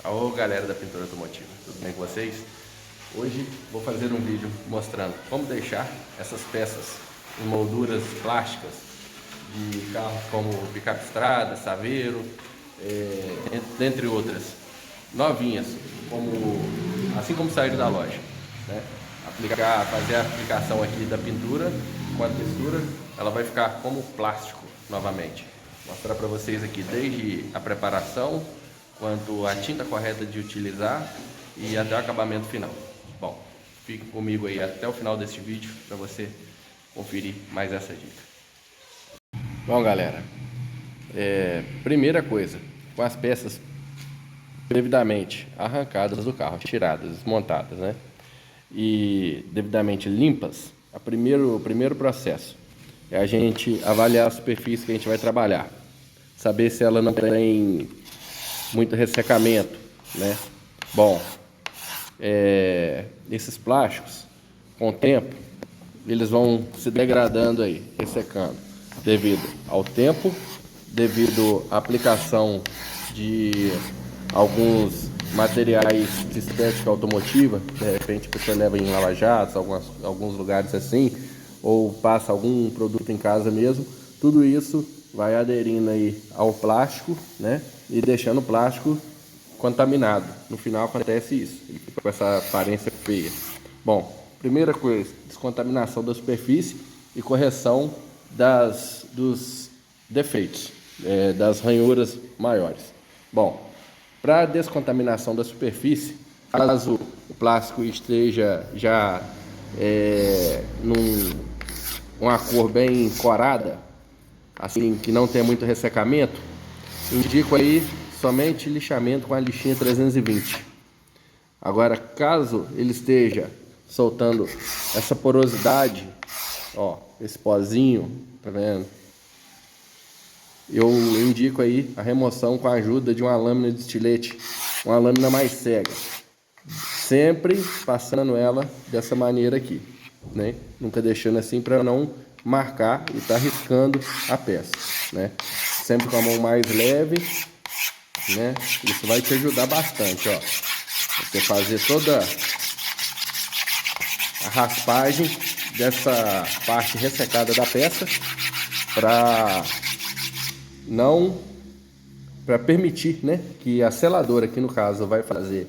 Alô galera da pintura automotiva, tudo bem com vocês? Hoje vou fazer um vídeo mostrando como deixar essas peças em molduras plásticas de carros como picape estrada, Saveiro, dentre outras, novinhas, assim como saíram da loja, né? Fazer a aplicação aqui da pintura com a textura, ela vai ficar como plástico novamente. Vou mostrar para vocês aqui desde a preparação, quanto a tinta correta de utilizar e até o acabamento final. Bom, fique comigo aí até o final desse vídeo para você conferir mais essa dica. Bom galera, primeira coisa, com as peças devidamente arrancadas do carro, tiradas, desmontadas, né? E devidamente limpas, o primeiro processo é a gente avaliar a superfície que a gente vai trabalhar, saber se ela não tem muito ressecamento, né? Bom, esses plásticos, com o tempo, eles vão se degradando aí, ressecando, devido ao tempo, devido à aplicação de alguns materiais de estética automotiva, de repente você leva em lava-jatos, alguns lugares assim, ou passa algum produto em casa mesmo, tudo isso vai aderindo aí ao plástico, né? E deixando o plástico contaminado. No final acontece isso, ele fica com essa aparência feia. Bom, primeira coisa, descontaminação da superfície e correção dos defeitos, das ranhuras maiores. Bom, para descontaminação da superfície, caso o plástico esteja já uma cor bem corada, assim que não tem muito ressecamento, indico aí somente lixamento com a lixinha 320. Agora, caso ele esteja soltando essa porosidade, ó, esse pozinho, tá vendo? Eu indico aí a remoção com a ajuda de uma lâmina de estilete, uma lâmina mais cega, sempre passando ela dessa maneira aqui, né? Nunca deixando assim para não marcar e tá riscando a peça, né? Sempre com a mão mais leve, né? Isso vai te ajudar bastante, ó. Você fazer toda a raspagem dessa parte ressecada da peça para permitir, né, que a seladora, que no caso vai fazer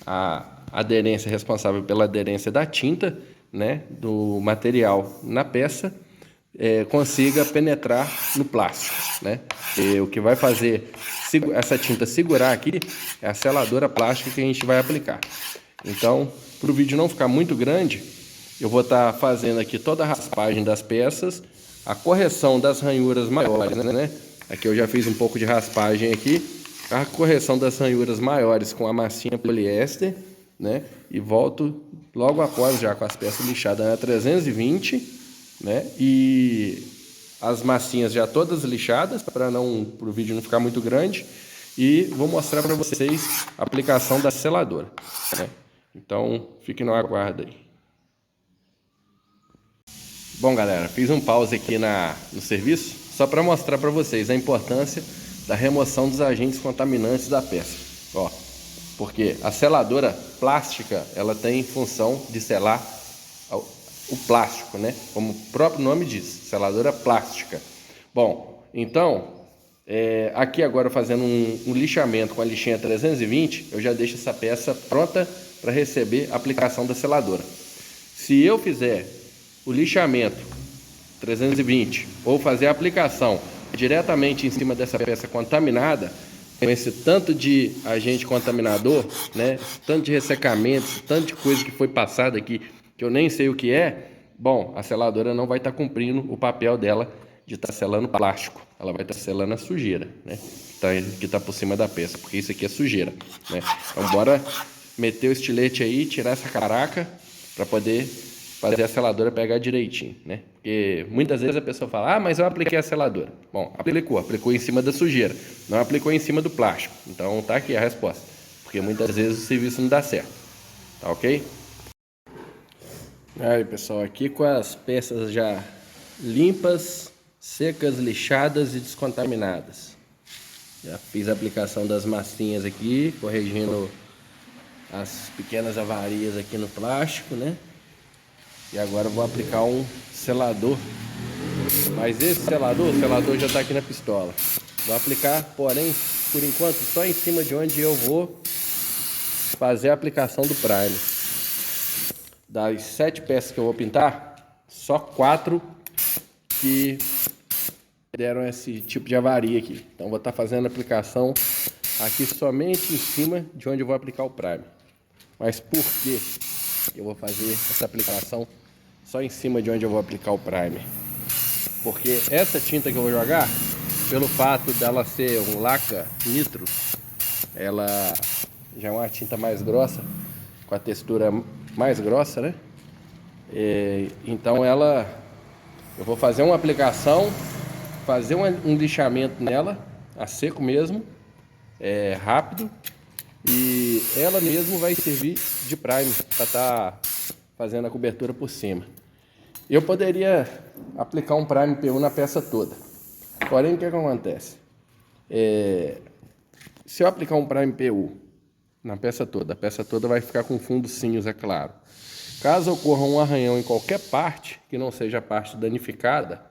a aderência, responsável pela aderência da tinta, né, do material na peça, consiga penetrar no plástico, né? E o que vai fazer essa tinta segurar aqui é a seladora plástica que a gente vai aplicar. Então, para o vídeo não ficar muito grande, eu vou estar fazendo aqui toda a raspagem das peças, a correção das ranhuras maiores, né? Aqui eu já fiz um pouco de raspagem aqui, a correção das ranhuras maiores com a massinha poliéster, né? E volto logo após já com as peças lixadas na 320, né? E as massinhas já todas lixadas para o vídeo não ficar muito grande, e vou mostrar para vocês a aplicação da seladora, né? Então fiquem no aguardo aí. Bom galera, fiz um pause aqui no serviço só para mostrar para vocês a importância da remoção dos agentes contaminantes da peça, ó, porque a seladora plástica ela tem função de selar o plástico, né? Como o próprio nome diz, seladora plástica. Bom, então, aqui agora fazendo um lixamento com a lixinha 320, eu já deixo essa peça pronta para receber a aplicação da seladora. Se eu fizer o lixamento 320 ou fazer a aplicação diretamente em cima dessa peça contaminada, com esse tanto de agente contaminador, né? Tanto de ressecamento, tanto de coisa que foi passada aqui, que eu nem sei o que é, bom, a seladora não vai estar cumprindo o papel dela de estar selando plástico. Ela vai estar selando a sujeira, né? Que tá por cima da peça, porque isso aqui é sujeira, né? Então bora meter o estilete aí, tirar essa caraca para poder fazer a seladora pegar direitinho, né? Porque muitas vezes a pessoa fala, ah, mas eu apliquei a seladora. Bom, aplicou em cima da sujeira, não aplicou em cima do plástico. Então tá aqui a resposta, porque muitas vezes o serviço não dá certo, tá ok? Aí pessoal, aqui com as peças já limpas, secas, lixadas e descontaminadas. Já fiz a aplicação das massinhas aqui, corrigindo as pequenas avarias aqui no plástico, né? E agora eu vou aplicar um selador. Mas esse selador, o selador já está aqui na pistola. Vou aplicar, porém, por enquanto, só em cima de onde eu vou fazer a aplicação do primer. Das 7 peças que eu vou pintar, só 4 que deram esse tipo de avaria aqui. Então vou estar fazendo a aplicação aqui somente em cima de onde eu vou aplicar o primer. Mas por que eu vou fazer essa aplicação só em cima de onde eu vou aplicar o primer? Porque essa tinta que eu vou jogar, pelo fato dela ser um laca nitro, ela já é uma tinta mais grossa, com a textura mais grossa, né? Então eu vou fazer uma aplicação, fazer um lixamento nela, a seco mesmo, rápido, e ela mesmo vai servir de primer para estar fazendo a cobertura por cima. Eu poderia aplicar um primer PU na peça toda, porém o que acontece? Se eu aplicar um primer PU na peça toda, a peça toda vai ficar com fundo cinza, é claro. Caso ocorra um arranhão em qualquer parte, que não seja a parte danificada,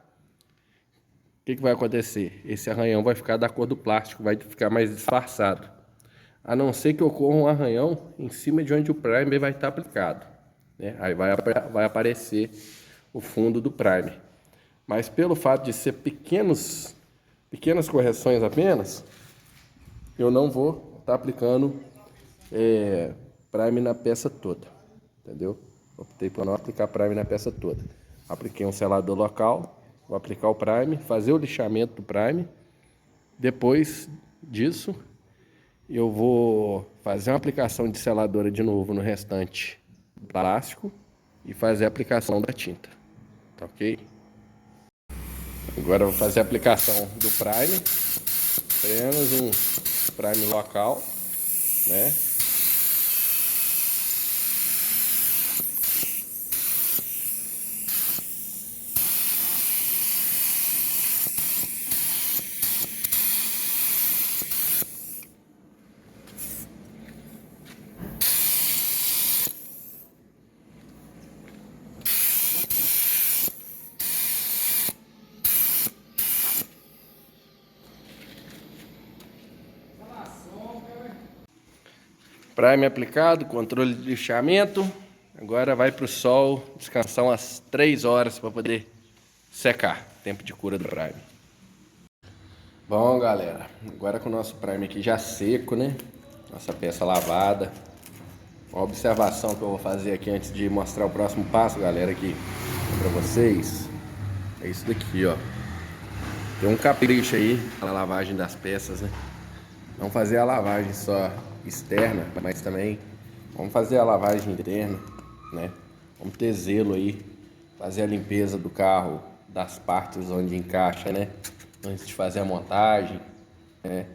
o que vai acontecer? Esse arranhão vai ficar da cor do plástico, vai ficar mais disfarçado. A não ser que ocorra um arranhão em cima de onde o primer vai estar aplicado, né? Aí vai aparecer o fundo do primer. Mas pelo fato de ser pequenas correções apenas, eu não vou estar aplicando primer na peça toda, entendeu? Optei por não aplicar primer na peça toda. Apliquei um selador local, vou aplicar o primer, fazer o lixamento do primer. Depois disso, eu vou fazer uma aplicação de seladora de novo no restante do plástico e fazer a aplicação da tinta, tá ok? Agora eu vou fazer a aplicação do primer, apenas um primer local, né? Primer aplicado, controle de lixamento. Agora vai para o sol descansar umas 3 horas para poder secar. Tempo de cura do primer. Bom, galera, agora com o nosso primer aqui já seco, né? Nossa peça lavada. Uma observação que eu vou fazer aqui antes de mostrar o próximo passo, galera, aqui para vocês. É isso daqui, ó. Tem um capricho aí na lavagem das peças, né? Vamos fazer a lavagem só externa, mas também vamos fazer a lavagem interna, né? Vamos ter zelo aí, fazer a limpeza do carro, das partes onde encaixa, né? Antes de fazer a montagem, né?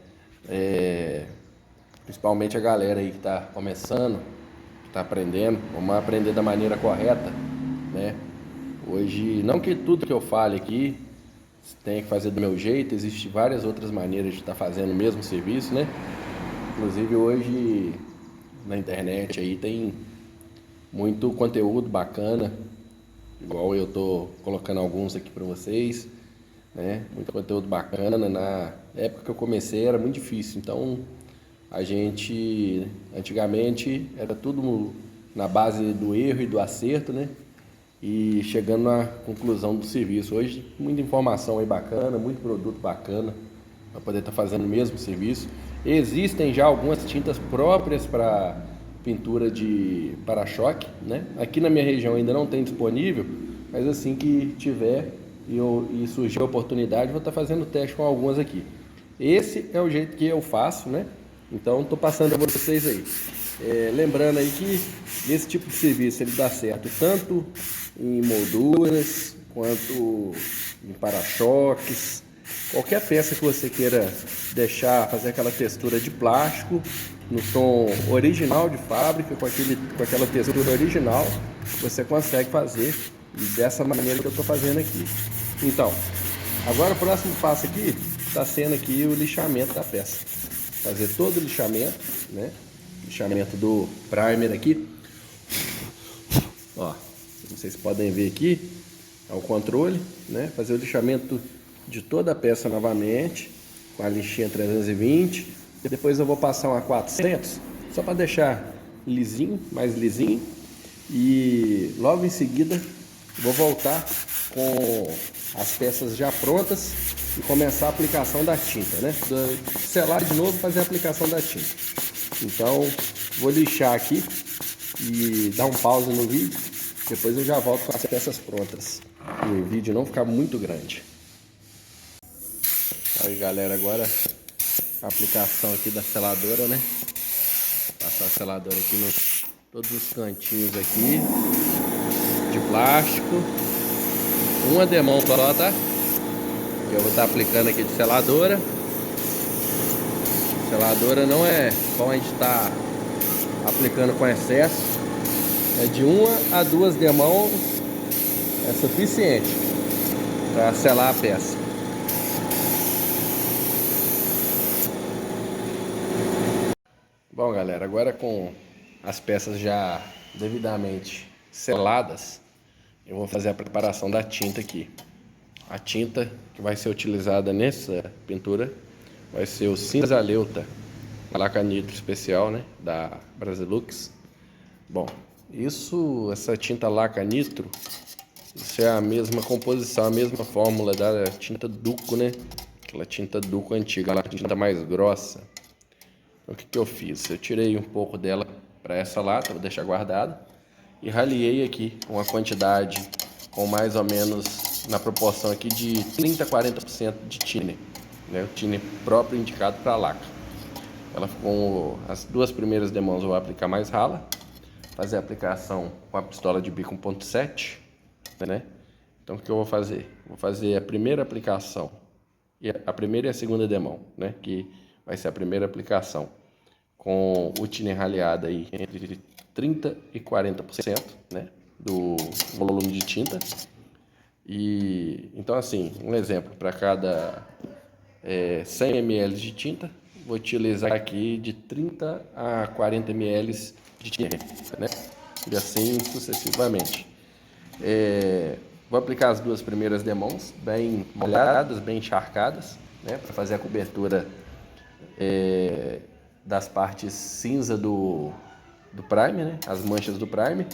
Principalmente a galera aí que está começando, que está aprendendo, vamos aprender da maneira correta, né? Hoje, não que tudo que eu fale aqui tenha que fazer do meu jeito, existem várias outras maneiras de estar fazendo o mesmo serviço, né? Inclusive hoje na internet aí tem muito conteúdo bacana, igual eu tô colocando alguns aqui para vocês, né? Muito conteúdo bacana. Na época que eu comecei era muito difícil, então a gente antigamente era tudo na base do erro e do acerto, né? E chegando na conclusão do serviço. Hoje muita informação aí bacana, muito produto bacana para poder estar fazendo o mesmo serviço. Existem já algumas tintas próprias para pintura de para-choque, né? Aqui na minha região ainda não tem disponível, mas assim que tiver e surgir a oportunidade, vou estar fazendo teste com algumas aqui. Esse é o jeito que eu faço, né? Então estou passando a vocês aí. Lembrando aí que esse tipo de serviço ele dá certo tanto em molduras quanto em para-choques. Qualquer peça que você queira deixar, fazer aquela textura de plástico no tom original de fábrica, com aquela textura original, você consegue fazer dessa maneira que eu estou fazendo aqui. Então, agora o próximo passo aqui está sendo aqui o lixamento da peça. Fazer todo o lixamento, né? Lixamento do primer aqui. Ó, vocês podem ver aqui, é o controle, né? Fazer o lixamento de toda a peça novamente, com a lixinha 320. E depois eu vou passar uma 400, só para deixar lisinho, mais lisinho. E logo em seguida vou voltar com as peças já prontas e começar a aplicação da tinta, né? Selar de novo e fazer a aplicação da tinta. Então vou lixar aqui e dar um pause no vídeo. Depois eu já volto com as peças prontas, para o vídeo não ficar muito grande. Aí galera, agora a aplicação aqui da seladora, né? Passar a seladora aqui nos todos os cantinhos aqui de plástico. Uma demão só, tá? Que eu vou estar aplicando aqui de seladora. Seladora não é bom a gente estar aplicando com excesso. É de 1 a 2 demãos é suficiente para selar a peça. Bom galera, agora com as peças já devidamente seladas, eu vou fazer a preparação da tinta aqui. A tinta que vai ser utilizada nessa pintura vai ser o cinza leuta laca nitro especial, né, da Brasilux. Bom, essa tinta laca nitro, isso é a mesma composição, a mesma fórmula da tinta Duco, né? Aquela tinta Duco antiga, aquela tinta mais grossa. Então, o que eu fiz? Eu tirei um pouco dela para essa lata, vou deixar guardada, e raliei aqui uma quantidade com mais ou menos na proporção aqui de 30 a 40% de thinner, né? O thinner próprio indicado para laca. Ela ficou as 2 primeiras demãos eu vou aplicar mais rala, fazer a aplicação com a pistola de bico 1.7, né? Então o que eu vou fazer? Vou fazer a primeira aplicação, a primeira e a segunda demão, né? Que vai ser a primeira aplicação com o thinner raleado aí entre 30 e 40%, né? Do volume de tinta. E então assim, um exemplo, para cada 100 ml de tinta, vou utilizar aqui de 30 a 40 ml de tinta, né? E assim sucessivamente. Vou aplicar as 2 primeiras demãos bem molhadas, bem encharcadas, né? Para fazer a cobertura das partes cinza do primer, né? As manchas do primer.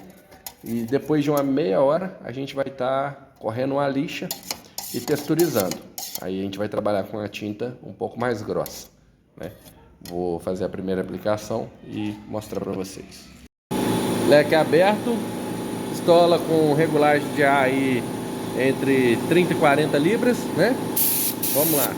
E depois de uma meia hora a gente vai estar correndo uma lixa e texturizando. Aí a gente vai trabalhar com a tinta um pouco mais grossa, né? Vou fazer a primeira aplicação e mostrar para vocês. Leque aberto, pistola com regulagem de ar aí entre 30 e 40 libras, né? Vamos lá.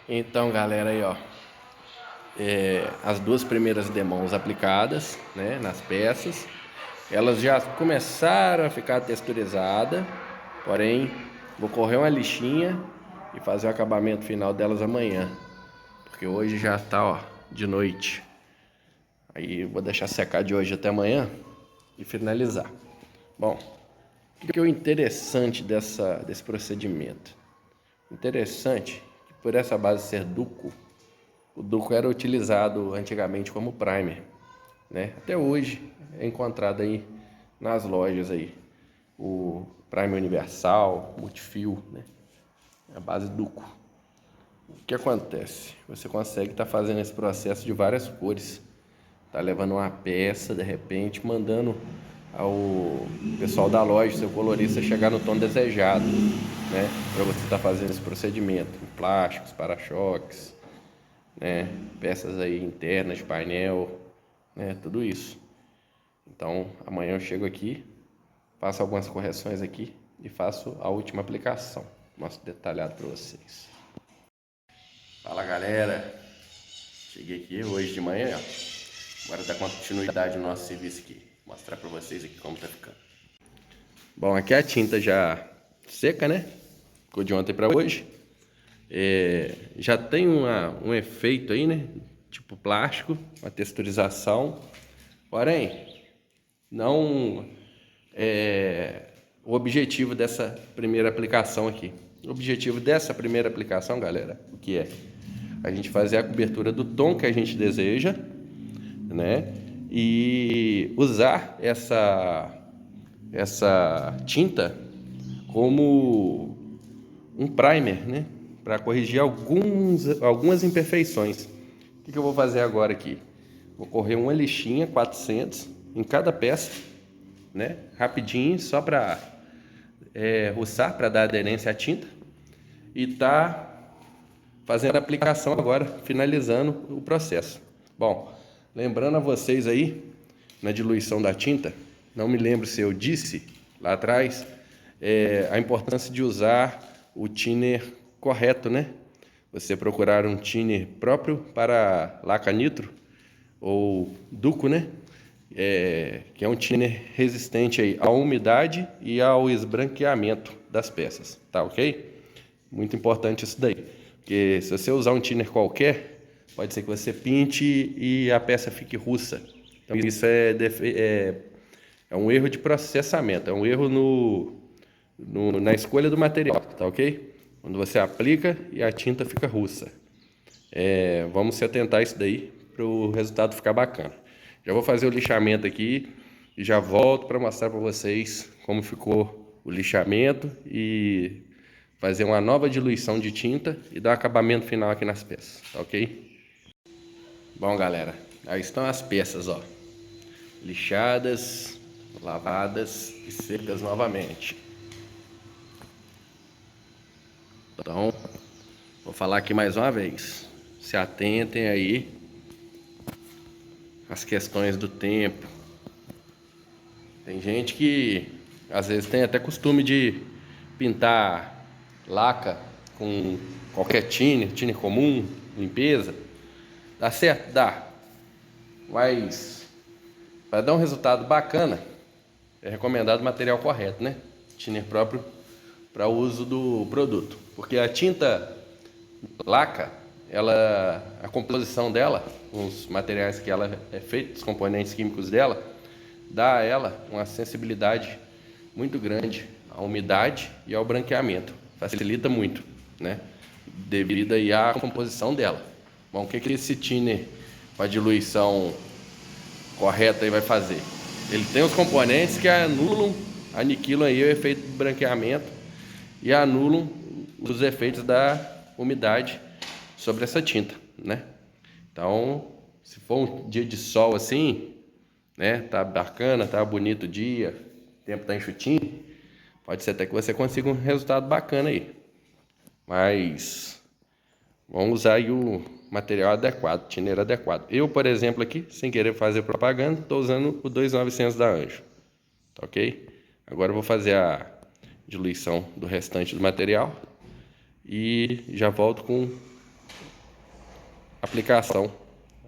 Então galera, aí ó, as 2 primeiras demãos aplicadas, né, nas peças, elas já começaram a ficar texturizadas, porém vou correr uma lixinha e fazer o acabamento final delas amanhã, porque hoje já tá, ó, de noite. Aí vou deixar secar de hoje até amanhã e finalizar. Bom, o que é o interessante desse procedimento? Interessante que por essa base ser Duco, o Duco era utilizado antigamente como primer, né? Até hoje é encontrado aí nas lojas aí o primer universal, multifio, né? A base Duco. O que acontece? Você consegue estar fazendo esse processo de várias cores, tá levando uma peça de repente, mandando ao pessoal da loja, seu colorista, chegar no tom desejado, né? Para você estar fazendo esse procedimento, plásticos, para-choques, né? Peças aí internas de painel, né? Tudo isso. Então amanhã eu chego aqui, faço algumas correções aqui e faço a última aplicação. Mostro detalhado para vocês. Fala galera, cheguei aqui hoje de manhã, ó. Agora dar continuidade no nosso serviço aqui. Vou mostrar para vocês aqui como tá ficando. Bom, aqui a tinta já seca, né? Ficou de ontem para hoje. Já tem um efeito aí, né? Tipo plástico, uma texturização. Porém, não é o objetivo dessa primeira aplicação aqui. O objetivo dessa primeira aplicação, galera, o que é? A gente fazer a cobertura do tom que a gente deseja, né? E usar essa tinta como um primer, né? Para corrigir algumas imperfeições. O que eu vou fazer agora aqui? Vou correr uma lixinha 400 em cada peça, né? Rapidinho, só para roçar, para dar aderência à tinta. E tá fazendo a aplicação agora, finalizando o processo. Bom, lembrando a vocês aí, na diluição da tinta, não me lembro se eu disse lá atrás, a importância de usar o thinner correto, né? Você procurar um thinner próprio para laca nitro ou duco, né? Que é um thinner resistente aí à umidade e ao esbranqueamento das peças, tá ok? Muito importante isso daí. Porque se você usar um thinner qualquer, pode ser que você pinte e a peça fique russa. Então isso é um erro de processamento, é um erro na escolha do material, tá ok? Quando você aplica e a tinta fica russa. Vamos se atentar a isso daí para o resultado ficar bacana. Já vou fazer o lixamento aqui e já volto para mostrar para vocês como ficou o lixamento e fazer uma nova diluição de tinta e dar um acabamento final aqui nas peças, tá ok? Bom, galera, aí estão as peças, ó, lixadas, lavadas e secas novamente. Então, vou falar aqui mais uma vez, se atentem aí às questões do tempo. Tem gente que às vezes tem até costume de pintar laca com qualquer thinner comum, limpeza. Dá certo? Dá. Mas para dar um resultado bacana, é recomendado o material correto, né? Thinner próprio para uso do produto. Porque a tinta laca, a composição dela, os materiais que ela é feita, os componentes químicos dela, dá a ela uma sensibilidade muito grande à umidade e ao branqueamento. Facilita muito, né? Devido aí à composição dela. Bom, o que esse thinner com a diluição correta aí vai fazer? Ele tem os componentes que aniquilam aí o efeito do branqueamento e anulam os efeitos da umidade sobre essa tinta, né? Então, se for um dia de sol assim, né? Tá bacana, tá bonito o dia, o tempo tá enxutinho, pode ser até que você consiga um resultado bacana aí. Mas vamos usar aí o material adequado, thinner adequado. Eu, por exemplo, aqui, sem querer fazer propaganda, estou usando o 2900 da Anjo. Tá ok? Agora eu vou fazer a diluição do restante do material e já volto com aplicação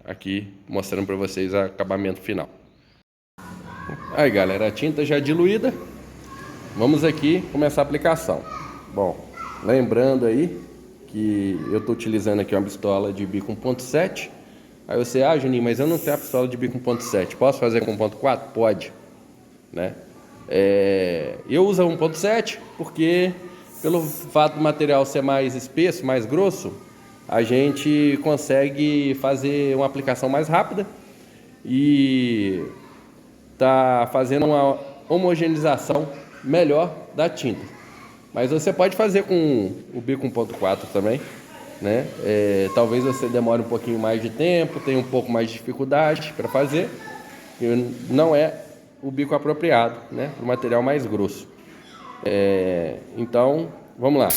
aqui, mostrando para vocês o acabamento final. Aí, galera, a tinta já diluída. Vamos aqui começar a aplicação. Bom, lembrando aí que eu estou utilizando aqui uma pistola de bico 1.7. Aí você, Juninho, mas eu não tenho a pistola de bico 1.7. Posso fazer com 1.4? Pode, né? Eu uso a 1.7 porque, pelo fato do material ser mais espesso, mais grosso, a gente consegue fazer uma aplicação mais rápida e tá fazendo uma homogeneização melhor da tinta. Mas você pode fazer com o bico 1.4 também, né? Talvez você demore um pouquinho mais de tempo, tenha um pouco mais de dificuldade para fazer. Não é o bico apropriado, né? Para o material mais grosso. Então, vamos lá.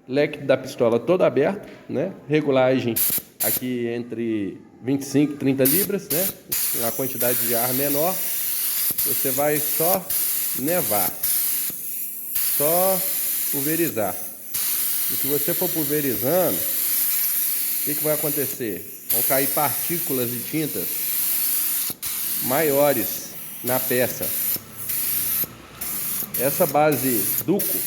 Leque da pistola todo aberto, né? Regulagem aqui entre 25 e 30 libras, né? Uma quantidade de ar menor. Você vai só nevar, só pulverizar. E se você for pulverizando, o que vai acontecer? Vão cair partículas de tinta maiores na peça. Essa base Duco,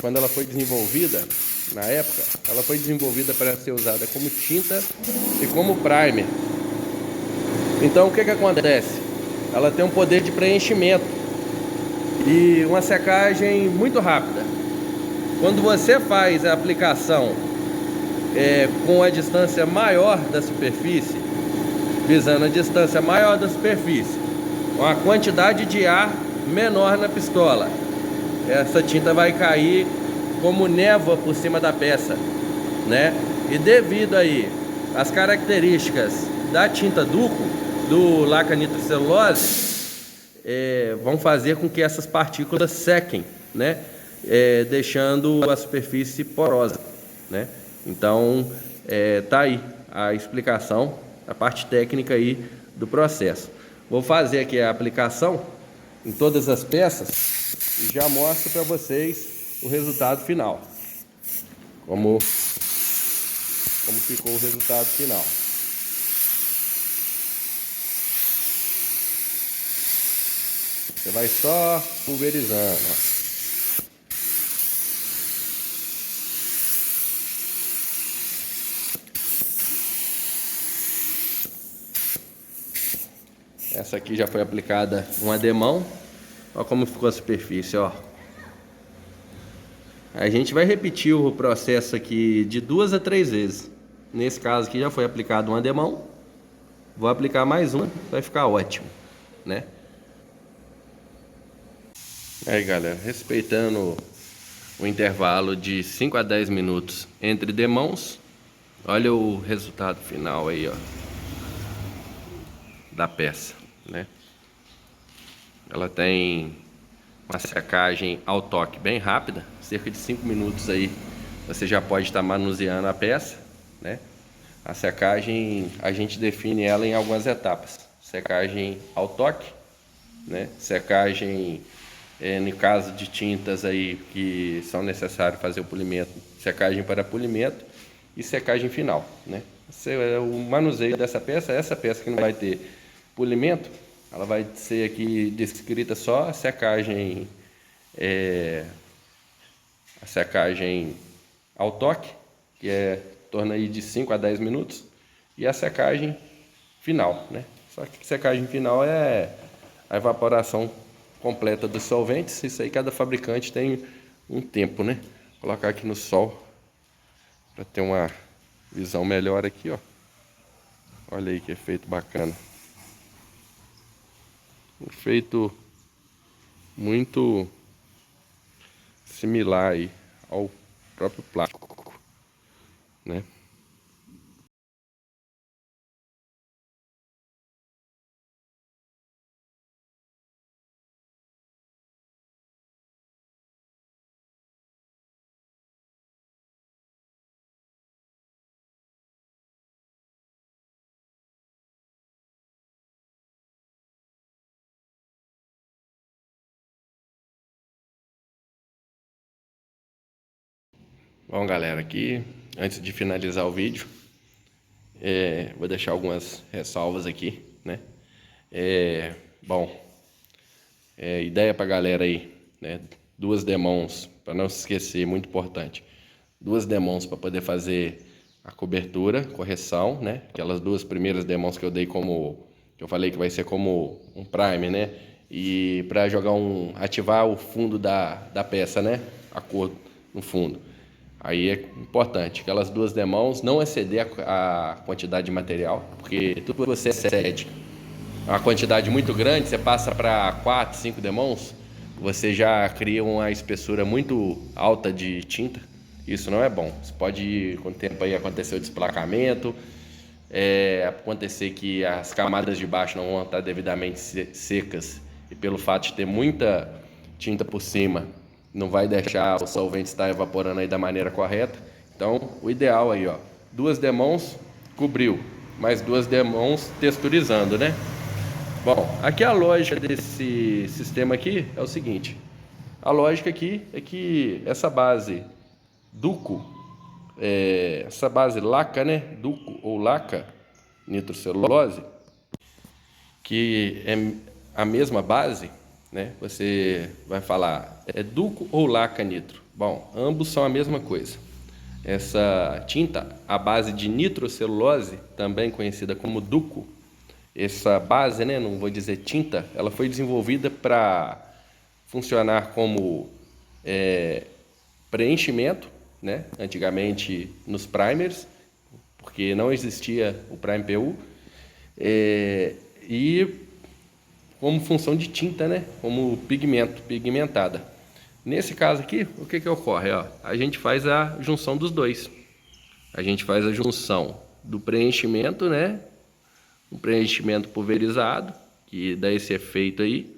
quando ela foi desenvolvida, na época, ela foi desenvolvida para ser usada como tinta e como primer. Então o que acontece? Ela tem um poder de preenchimento e uma secagem muito rápida. Quando você faz a aplicação com a distância maior da superfície, visando a distância maior da superfície, com a quantidade de ar menor na pistola, essa tinta vai cair como névoa por cima da peça, né? E devido aí às características da tinta Duco, do laca nitrocelulose, vão fazer com que essas partículas sequem, né? Deixando a superfície porosa, né? Então, tá aí a explicação, a parte técnica aí do processo. Vou fazer aqui a aplicação em todas as peças e já mostro para vocês o resultado final. Como ficou o resultado final. Você vai só pulverizando, ó. Essa aqui já foi aplicada uma demão. Olha como ficou a superfície, ó. A gente vai repetir o processo aqui de 2 a 3 vezes. Nesse caso aqui já foi aplicado uma demão. Vou aplicar mais uma, vai ficar ótimo, né? Aí, galera, respeitando o intervalo de 5 a 10 minutos entre demãos, olha o resultado final aí, ó, da peça, né? Ela tem uma secagem ao toque bem rápida, cerca de 5 minutos aí você já pode estar manuseando a peça, né? A secagem, a gente define ela em algumas etapas: secagem ao toque, né? Secagem, no caso de tintas aí que são necessários fazer o polimento, secagem para polimento e secagem final, né? O manuseio dessa peça, essa peça que não vai ter polimento, ela vai ser aqui descrita só a secagem ao toque, que torna aí de 5 a 10 minutos, e a secagem final, né? Só que secagem final é a evaporação completa dos solventes. Isso aí cada fabricante tem um tempo, né? Vou colocar aqui no sol para ter uma visão melhor aqui, ó. Olha aí que efeito bacana. Um efeito muito similar aí ao próprio plástico, né? Bom, galera, aqui antes de finalizar o vídeo, vou deixar algumas ressalvas aqui, né? Bom, ideia pra galera aí, né? 2 demãos, para não se esquecer, muito importante. 2 demãos para poder fazer a cobertura, correção, né? Aquelas 2 primeiras demãos que eu dei que eu falei que vai ser como um primer, né? E para ativar o fundo da peça, né? A cor no fundo. Aí é importante, aquelas 2 demãos, não exceder a quantidade de material, porque tudo que você excede uma quantidade muito grande, você passa para 4, 5 demãos, você já cria uma espessura muito alta de tinta. Isso não é bom. Você pode, com o tempo aí, acontecer o desplacamento, acontecer que as camadas de baixo não vão estar devidamente secas, e pelo fato de ter muita tinta por cima, não vai deixar o solvente estar evaporando aí da maneira correta. Então, o ideal aí, ó, 2 demãos cobriu, mais 2 demãos texturizando, né? Bom, aqui a lógica desse sistema aqui é o seguinte: a lógica aqui é que essa base Duco, laca, né? Duco ou laca nitrocelulose, que é a mesma base, né? Você vai falar, é Duco ou Laca Nitro? Bom, ambos são a mesma coisa. Essa tinta, a base de nitrocelulose, também conhecida como Duco, essa base, né, não vou dizer tinta, ela foi desenvolvida para funcionar como preenchimento, né? Antigamente nos primers, porque não existia o Prime PU, e como função de tinta, né? Como pigmento, pigmentada. Nesse caso aqui, o que ocorre? Ó, a gente faz a junção dos dois. A gente faz a junção do preenchimento, né? Um preenchimento pulverizado, que dá esse efeito aí,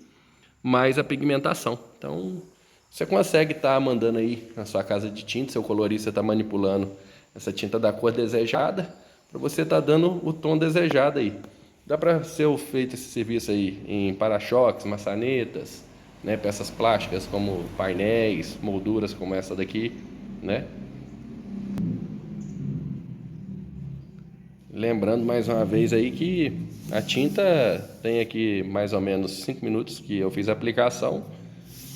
mais a pigmentação. Então, você consegue estar mandando aí na sua casa de tinta, seu colorista está manipulando essa tinta da cor desejada, para você estar dando o tom desejado aí. Dá para ser feito esse serviço aí em para-choques, maçanetas, né, peças plásticas como painéis, molduras como essa daqui, né? Lembrando mais uma vez aí que a tinta tem aqui mais ou menos 5 minutos que eu fiz a aplicação,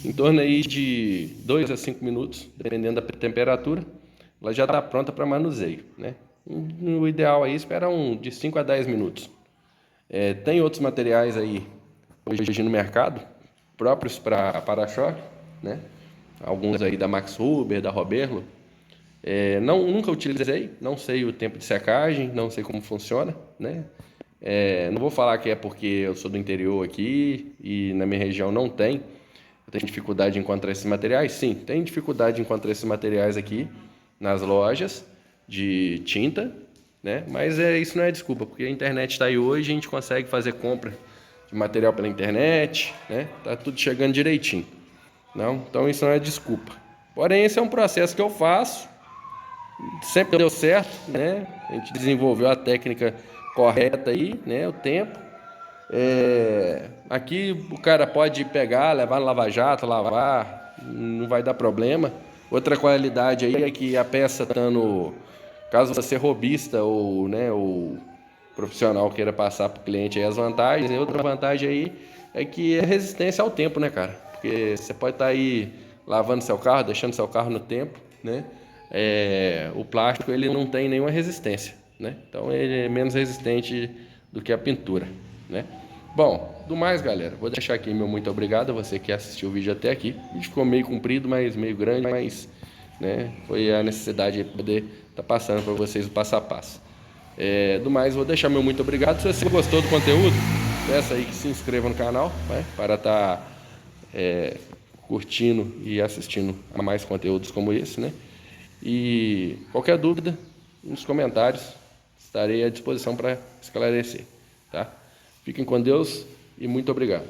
em torno aí de 2 a 5 minutos, dependendo da temperatura, ela já está pronta para manuseio, né? O ideal aí espera de 5 a 10 minutos. Tem outros materiais aí hoje no mercado, próprios para para-choque, né? Alguns aí da Max Huber, da Roberlo. Nunca utilizei, não sei o tempo de secagem, não sei como funciona, né? Não vou falar que é porque eu sou do interior aqui e na minha região não tem. Eu tenho dificuldade de encontrar esses materiais? Sim, tenho dificuldade de encontrar esses materiais aqui nas lojas de tinta, né? Mas isso não é desculpa, porque a internet está aí hoje, a gente consegue fazer compra de material pela internet, né? Tá tudo chegando direitinho. Não? Então isso não é desculpa. Porém, esse é um processo que eu faço, sempre deu certo, né? A gente desenvolveu a técnica correta aí, né? O tempo. Aqui o cara pode pegar, levar no lava-jato, lavar, não vai dar problema. Outra qualidade aí é que a peça estando, caso você robista ou, né, o profissional queira passar para o cliente aí as vantagens, e outra vantagem aí é que é resistência ao tempo, né, cara? Porque você pode estar aí lavando seu carro, deixando seu carro no tempo, né? O plástico ele não tem nenhuma resistência, né? Então ele é menos resistente do que a pintura, né? Bom, do mais, galera, vou deixar aqui meu muito obrigado a você que assistiu o vídeo até aqui. O vídeo ficou meio comprido, mas meio grande, mas, né, foi a necessidade de poder estar passando para vocês o passo a passo. Do mais, vou deixar meu muito obrigado. Se você gostou do conteúdo, peça aí que se inscreva no canal, né, para estar curtindo e assistindo a mais conteúdos como esse, né? E qualquer dúvida, nos comentários, estarei à disposição para esclarecer, tá? Fiquem com Deus e muito obrigado.